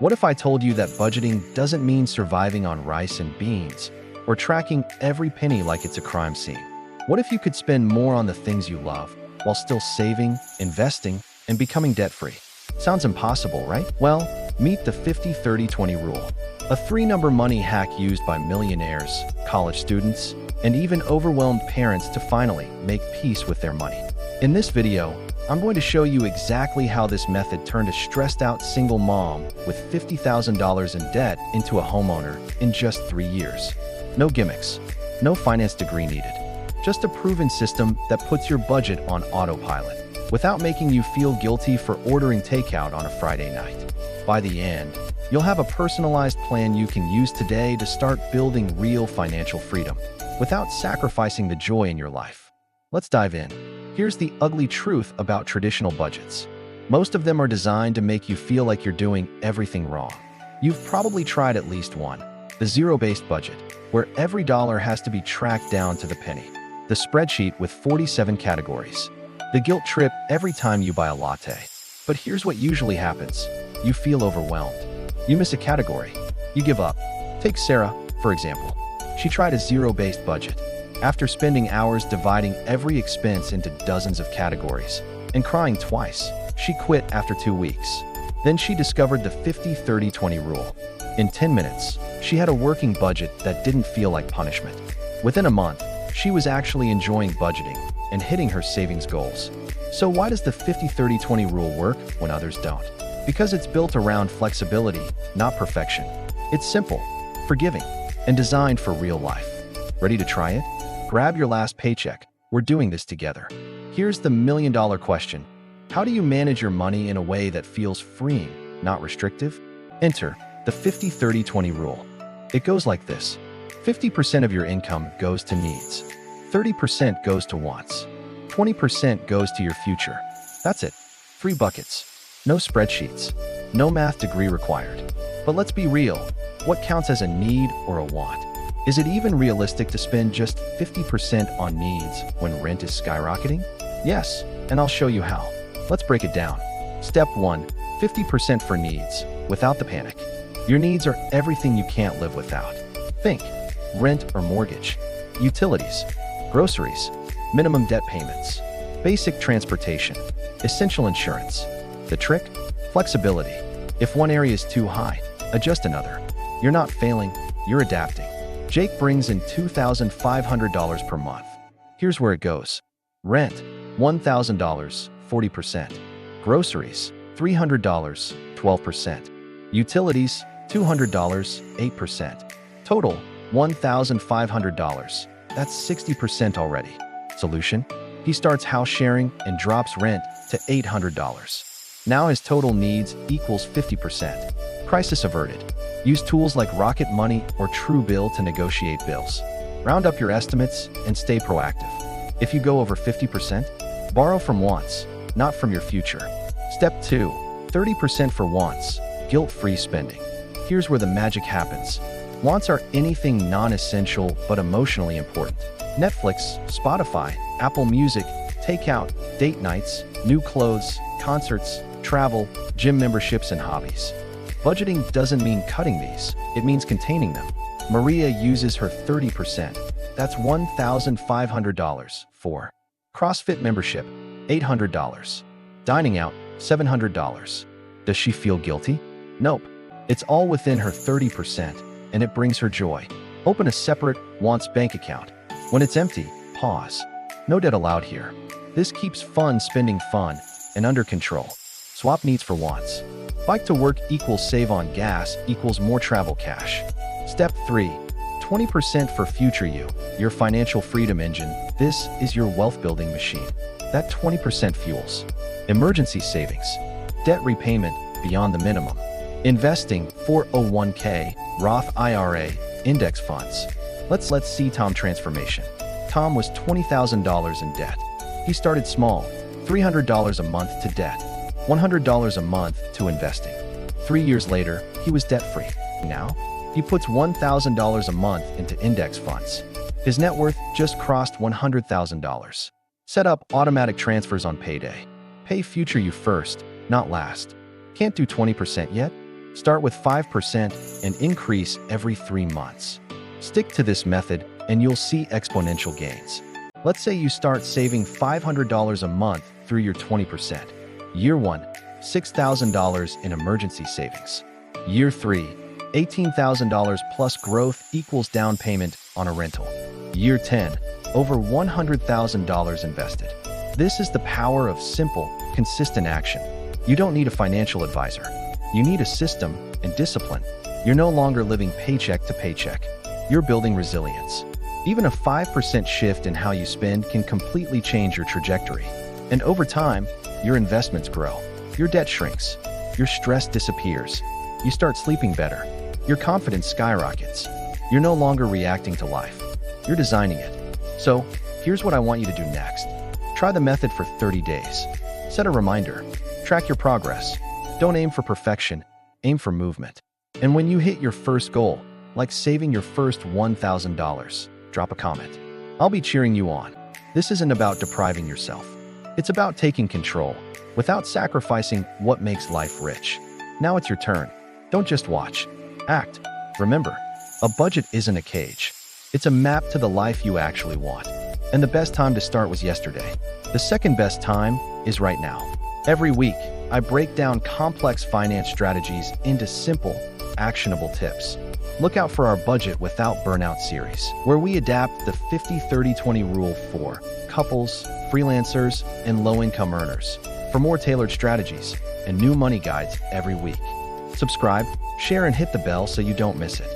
What if I told you that budgeting doesn't mean surviving on rice and beans, or tracking every penny like it's a crime scene? What if you could spend more on the things you love, while still saving, investing, and becoming debt-free? Sounds impossible, right? Well, meet the 50-30-20 rule, a three-number money hack used by millionaires, college students, and even overwhelmed parents to finally make peace with their money. In this video, I'm going to show you exactly how this method turned a stressed-out single mom with $50,000 in debt into a homeowner in just 3 years. No gimmicks, no finance degree needed, just a proven system that puts your budget on autopilot without making you feel guilty for ordering takeout on a Friday night. By the end, you'll have a personalized plan you can use today to start building real financial freedom without sacrificing the joy in your life. Let's dive in. Here's the ugly truth about traditional budgets. Most of them are designed to make you feel like you're doing everything wrong. You've probably tried at least one, the zero-based budget, where every dollar has to be tracked down to the penny. The spreadsheet with 47 categories. The guilt trip every time you buy a latte. But here's what usually happens. You feel overwhelmed. You miss a category. You give up. Take Sarah, for example. She tried a zero-based budget. After spending hours dividing every expense into dozens of categories and crying twice, she quit after 2 weeks. Then she discovered the 50-30-20 rule. In 10 minutes, she had a working budget that didn't feel like punishment. Within a month, she was actually enjoying budgeting and hitting her savings goals. So why does the 50-30-20 rule work when others don't? Because it's built around flexibility, not perfection. It's simple, forgiving, and designed for real life. Ready to try it? Grab your last paycheck. We're doing this together. Here's the million-dollar question. How do you manage your money in a way that feels freeing, not restrictive? Enter the 50-30-20 rule. It goes like this. 50% of your income goes to needs. 30% goes to wants. 20% goes to your future. That's it. 3 buckets. No spreadsheets. No math degree required. But let's be real. What counts as a need or a want? Is it even realistic to spend just 50% on needs when rent is skyrocketing? Yes, and I'll show you how. Let's break it down. Step 1. 50% for needs, without the panic. Your needs are everything you can't live without. Think rent or mortgage, utilities, groceries, minimum debt payments, basic transportation, essential insurance. The trick? Flexibility. If one area is too high, adjust another. You're not failing, you're adapting. Jake brings in $2,500 per month. Here's where it goes. Rent, $1,000, 40%. Groceries, $300, 12%. Utilities, $200, 8%. Total, $1,500. That's 60% already. Solution? He starts house sharing and drops rent to $800. Now his total needs equals 50%. Crisis averted. Use tools like Rocket Money or Truebill to negotiate bills. Round up your estimates and stay proactive. If you go over 50%, borrow from wants, not from your future. Step 2. 30% for wants, guilt-free spending. Here's where the magic happens. Wants are anything non-essential but emotionally important. Netflix, Spotify, Apple Music, takeout, date nights, new clothes, concerts, travel, gym memberships, and hobbies. Budgeting doesn't mean cutting these, it means containing them. Maria uses her 30%. That's $1,500 for CrossFit membership, $800. Dining out, $700. Does she feel guilty? Nope. It's all within her 30%, and it brings her joy. Open a separate wants bank account. When it's empty, pause. No debt allowed here. This keeps fun spending fun and under control. Swap needs for wants. Bike to work equals save on gas equals more travel cash. Step 3. 20% for future you, your financial freedom engine. This is your wealth building machine. That 20% fuels emergency savings, debt repayment beyond the minimum, investing, 401k, Roth IRA, index funds. Let's see Tom's transformation. Tom was $20,000 in debt. He started small, $300 a month to debt, $100 a month to investing. 3 years later, he was debt-free. Now, he puts $1,000 a month into index funds. His net worth just crossed $100,000. Set up automatic transfers on payday. Pay future you first, not last. Can't do 20% yet? Start with 5% and increase every 3 months. Stick to this method and you'll see exponential gains. Let's say you start saving $500 a month through your 20%. Year 1, $6,000 in emergency savings. Year 3, $18,000 plus growth equals down payment on a rental. Year 10, over $100,000 invested. This is the power of simple, consistent action. You don't need a financial advisor. You need a system and discipline. You're no longer living paycheck to paycheck. You're building resilience. Even a 5% shift in how you spend can completely change your trajectory. And over time, your investments grow. Your debt shrinks. Your stress disappears. You start sleeping better. Your confidence skyrockets. You're no longer reacting to life. You're designing it. So, here's what I want you to do next. Try the method for 30 days. Set a reminder. Track your progress. Don't aim for perfection. Aim for movement. And when you hit your first goal, like saving your first $1,000, drop a comment. I'll be cheering you on. This isn't about depriving yourself. It's about taking control without sacrificing what makes life rich. Now it's your turn. Don't just watch. Act. Remember, a budget isn't a cage. It's a map to the life you actually want. And the best time to start was yesterday. The second best time is right now. Every week, I break down complex finance strategies into simple, actionable tips. Look out for our Budget Without Burnout series, where we adapt the 50-30-20 rule for couples, freelancers, and low-income earners for more tailored strategies and new money guides every week. Subscribe, share, and hit the bell so you don't miss it.